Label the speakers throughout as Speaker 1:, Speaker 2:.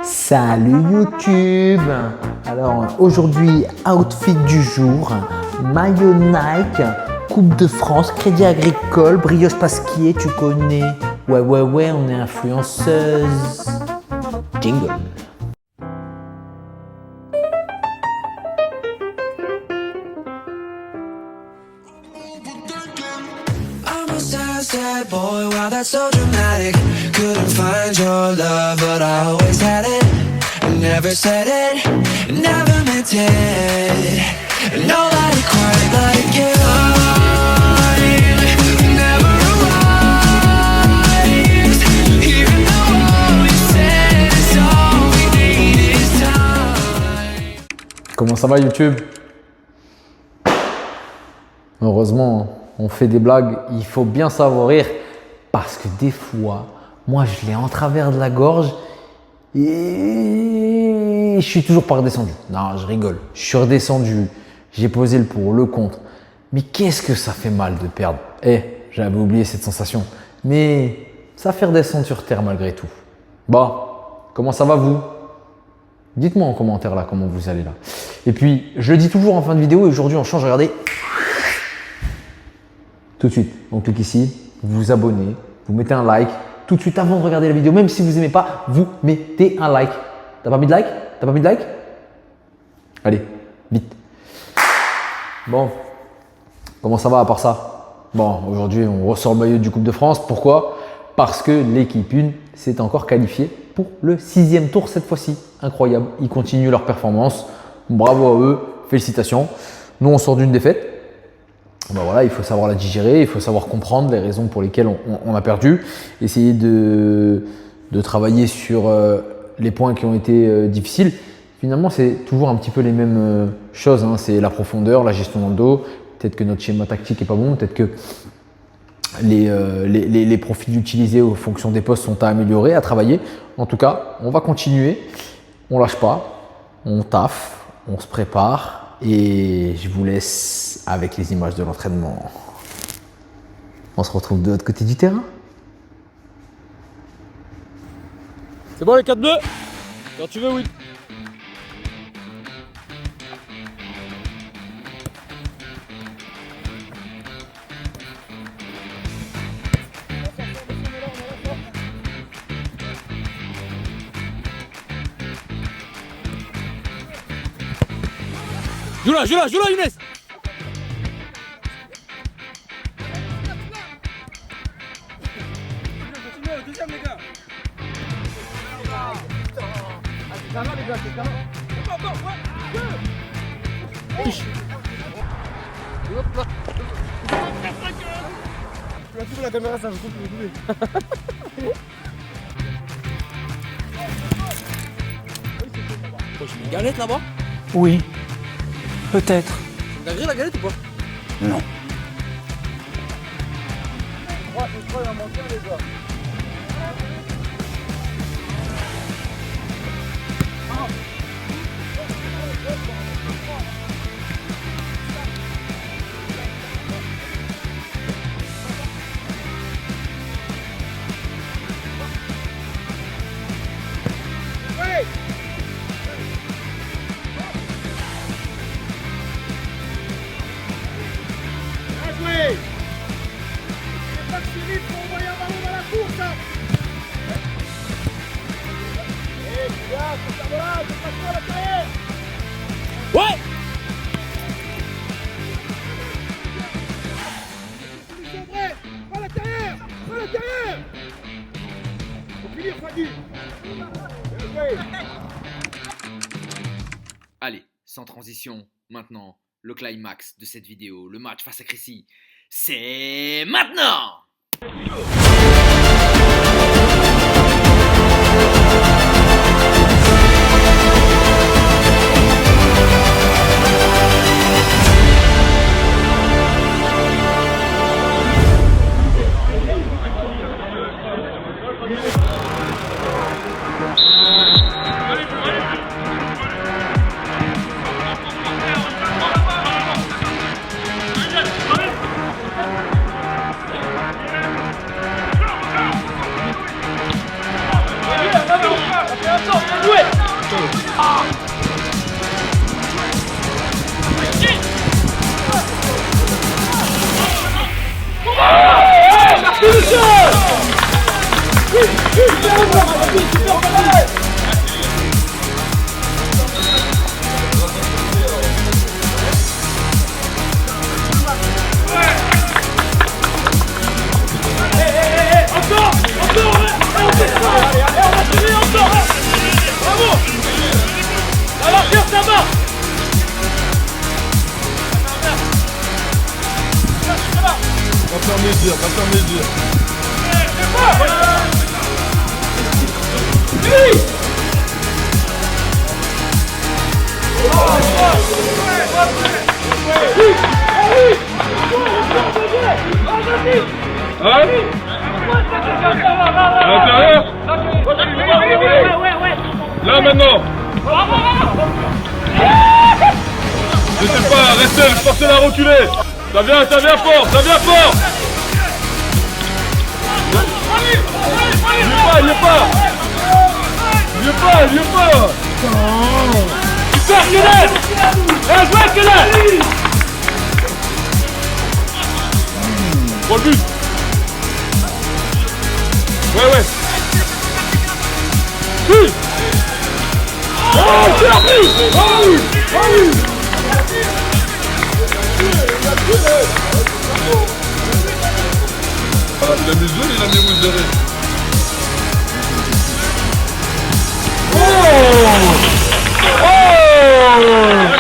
Speaker 1: Salut YouTube. Alors aujourd'hui, outfit du jour, maillot Nike, Coupe de France, Crédit Agricole, Brioche Pasquier, tu connais. Ouais, on est influenceuse. Jingle.
Speaker 2: Sad boy, wow, that's so dramatic. Couldn't find your love, but I always had it. Never said it, never meant it. Nobody quite like you. Never arrived, even though all you said is all we need is time.
Speaker 1: Comment ça va YouTube? Heureusement, on fait des blagues, il faut bien savoir rire parce que des fois, moi je l'ai en travers de la gorge et je suis toujours pas redescendu. Non, je rigole, je suis redescendu, j'ai posé le pour, le contre. Mais qu'est-ce que ça fait mal de perdre? J'avais oublié cette sensation, mais ça fait redescendre sur terre malgré tout. Bon, comment ça va vous? Dites-moi en commentaire là comment vous allez là. Et puis, je le dis toujours en fin de vidéo et aujourd'hui on change, regardez. Tout de suite, on clique ici, vous vous abonnez, vous mettez un like. Tout de suite avant de regarder la vidéo, même si vous n'aimez pas, vous mettez un like. T'as pas mis de like? T'as pas mis de like? Allez, vite. Bon, comment ça va à part ça? Bon, aujourd'hui, on ressort le maillot du Coupe de France. Pourquoi? Parce que l'équipe 1 s'est encore qualifiée pour le 6e tour cette fois-ci. Incroyable, ils continuent leur performance. Bravo à eux, félicitations. Nous, on sort d'une défaite. Ben voilà, il faut savoir la digérer, il faut savoir comprendre les raisons pour lesquelles on a perdu, essayer de travailler sur les points qui ont été difficiles. Finalement, c'est toujours un petit peu les mêmes choses, hein. C'est la profondeur, la gestion dans le dos, peut-être que notre schéma tactique n'est pas bon, peut-être que les profils utilisés aux fonctions des postes sont à améliorer, à travailler. En tout cas, on va continuer, on lâche pas, on taffe, on se prépare. Et je vous laisse avec les images de l'entraînement. On se retrouve de l'autre côté du terrain.
Speaker 3: C'est bon les 4 bleus? Quand tu veux, oui. Joue là, Younes! Deuxième, les gars! C'est là, les gars, c'est là! Encore, ouais! Tu vas trouver la caméra, ça va couper. J'ai mis une galette là-bas?
Speaker 4: Oui, peut-être.
Speaker 3: T'as grillé la galette ou pas?
Speaker 4: Non.
Speaker 3: Je crois qu'il va manquer les gars. Ouais!
Speaker 5: Allez, sans transition, maintenant, le climax de cette vidéo, le match face à Crécy, c'est maintenant!
Speaker 6: À l'intérieur. Là maintenant. Je sais pas, restez, forcez-la à reculer. Ça vient fort, ça vient fort. Il y est pas. Super, Kenneth. Bien joué, Kenneth. Bon but. Ouais. Si. Oh, c'est l'arbitre. Oh oui. Il a mis jaune, il a mis rouge derrière.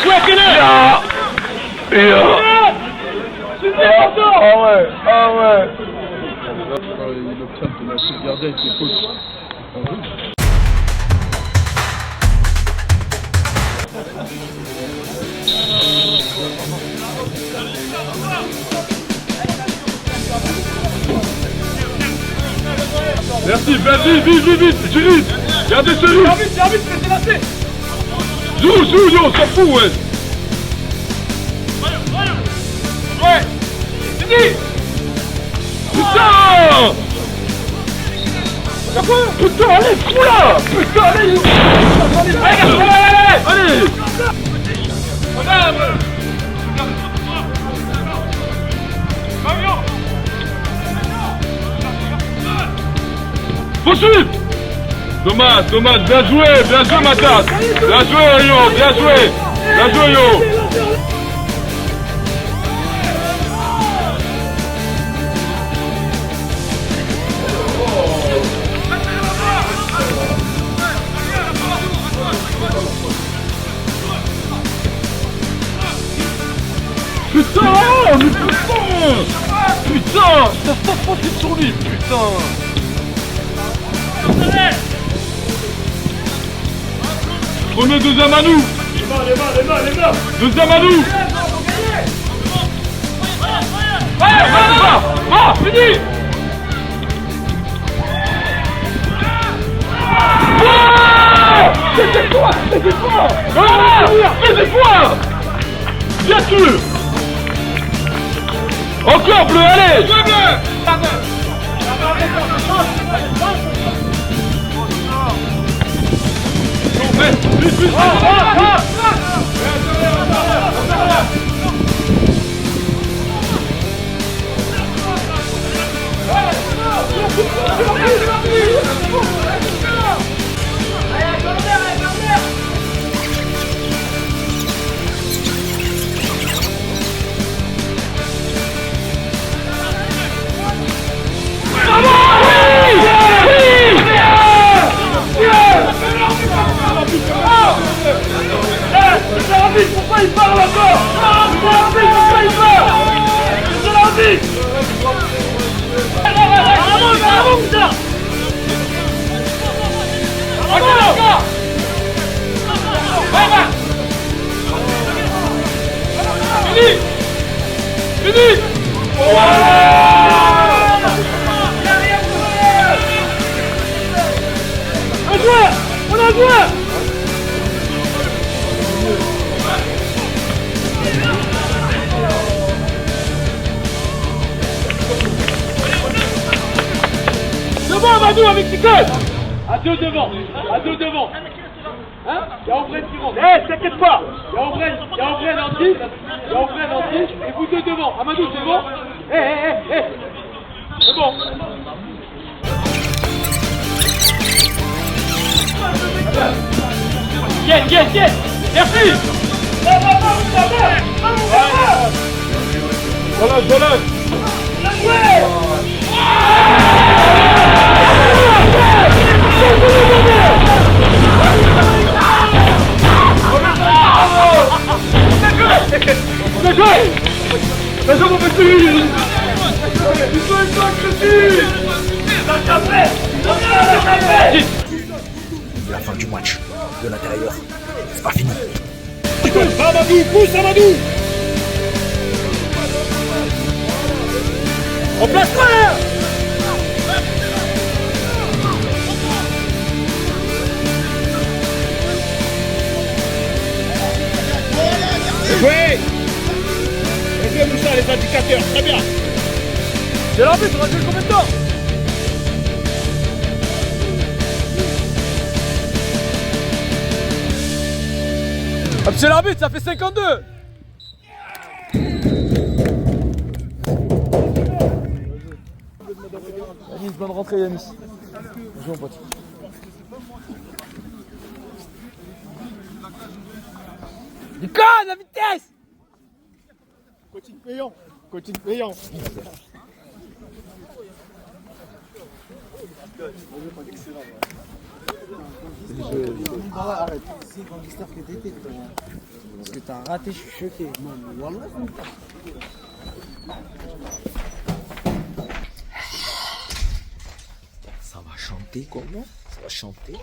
Speaker 6: Joué, Kenneth. Ah ouais. Il obtient de la sauvegarder avec les fautes. Merci, vite, Julie. Gardez celui. Vite, laissez passer. Joue, yo, on s'en fout, ouais. Ouais. Fini. Putain, allez, fous-la. Putain, allez. Faut suivre. Dommage, bien joué Matas. Bien joué Yo. Putain, ça se passer sur lui, putain. Prenez deuxième à nous. Les mains. Deuxième à nous. Va, fini. C'était quoi. Bien sûr. Encore bleu, allez. Pourquoi il parle encore? Pourquoi il parle? C'est l'arbitre! Bravo, putain! Fini! On a joué! Devant, Madou avec Nicole. À deux devant.
Speaker 3: Hein? Y'a Aubren qui rentre. Eh, t'inquiète pas. Y'a Aubren en 10. Y'a Aubren en 10. Et vous deux devant. Amadou, c'est bon? Eh. C'est bon. Yes. Merci. Voilà.
Speaker 7: C'est la fin du match, de l'intérieur. C'est pas fini.
Speaker 3: Amadou, pousse Amadou. En place là. Oui. Regardez ça les indicateurs, très bien. C'est l'arbitre, on a joué combien de temps? Ah, c'est l'arbitre, ça fait 52. Yanis, bonne rentrée Yanis. Bonjour mon pote. Du con, la vitesse. Coaching payant.
Speaker 8: Arrête. C'est gangster que t'étais, toi. Parce que t'as raté, je suis choqué. Non, mais wallah.
Speaker 7: Ça va chanter comment? Ça va chanter.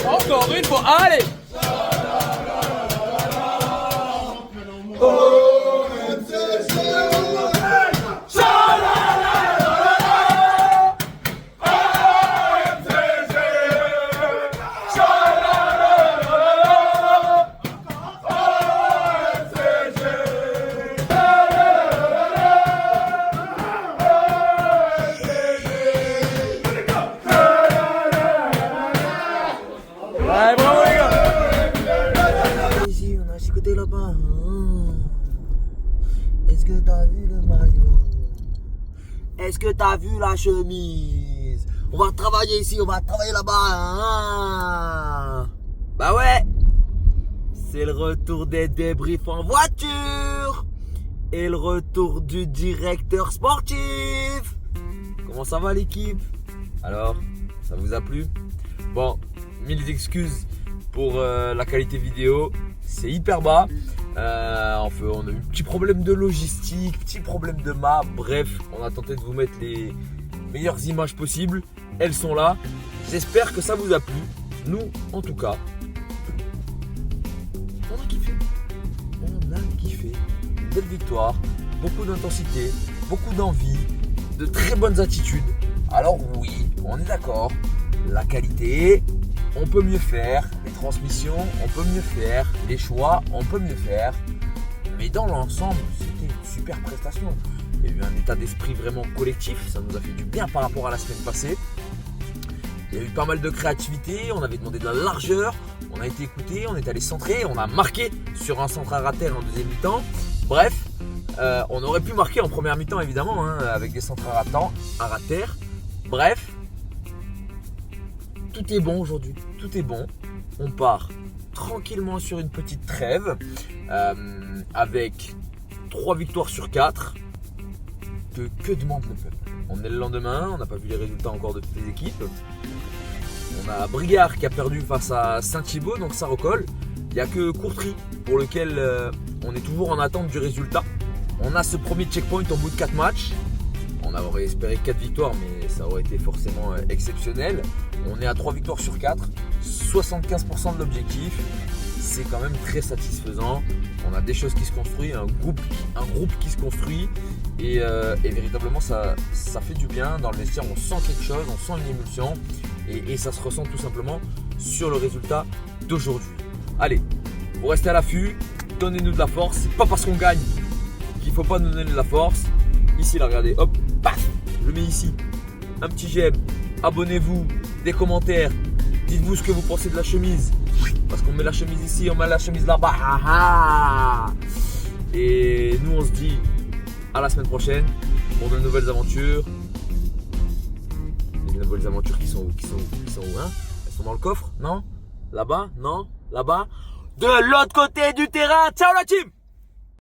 Speaker 3: Encore une fois, allez. Ouais, bravo les gars.
Speaker 8: Ici, on a chicoté là-bas. Est-ce que t'as vu le maillot? Est-ce que t'as vu la chemise? On va travailler ici, on va travailler là-bas. Bah ouais. C'est le retour des débriefs en voiture. Et le retour du directeur sportif. Comment ça va l'équipe? Alors, ça vous a plu? Bon, mille excuses pour la qualité vidéo, c'est hyper bas. On a eu un petit problème de logistique, petit problème de map. Bref, on a tenté de vous mettre les meilleures images possibles. Elles sont là. J'espère que ça vous a plu. Nous, en tout cas, on a kiffé. On a kiffé. belles victoires, beaucoup d'intensité, beaucoup d'envie, de très bonnes attitudes. Alors oui, on est d'accord, la qualité, on peut mieux faire, les transmissions, on peut mieux faire, les choix, on peut mieux faire. Mais dans l'ensemble, c'était une super prestation. Il y a eu un état d'esprit vraiment collectif, ça nous a fait du bien par rapport à la semaine passée. Il y a eu pas mal de créativité, on avait demandé de la largeur, on a été écouté, on est allé centrer, on a marqué sur un centre à rater en deuxième mi-temps. Bref, on aurait pu marquer en première mi-temps évidemment, hein, avec des centres à rater. Bref, tout est bon aujourd'hui, tout est bon. On part tranquillement sur une petite trêve avec 3 victoires sur 4. Que demande le peuple? On est le lendemain, on n'a pas vu les résultats encore de toutes les équipes. On a Brigard qui a perdu face à Saint-Thibaut, donc ça recolle. Il n'y a que Courtry pour lequel on est toujours en attente du résultat. On a ce premier checkpoint au bout de 4 matchs. On aurait espéré 4 victoires, mais ça aurait été forcément exceptionnel. On est à 3 victoires sur 4, 75% de l'objectif. C'est quand même très satisfaisant. On a des choses qui se construisent, un groupe qui se construit. Et véritablement, ça fait du bien. Dans le vestiaire, on sent quelque chose, on sent une émulsion. Et ça se ressent tout simplement sur le résultat d'aujourd'hui. Allez, vous restez à l'affût. Donnez-nous de la force. C'est pas parce qu'on gagne qu'il ne faut pas nous donner de la force. Ici, là, regardez, hop, paf, je le mets ici. Un petit j'aime, abonnez-vous, des commentaires. Dites-vous ce que vous pensez de la chemise. Parce qu'on met la chemise ici, on met la chemise là-bas. Et nous, on se dit à la semaine prochaine pour de nouvelles aventures. Les nouvelles aventures qui sont où hein? Elles sont dans le coffre? Non? Là-bas? Non? Là-bas? De l'autre côté du terrain. Ciao la team!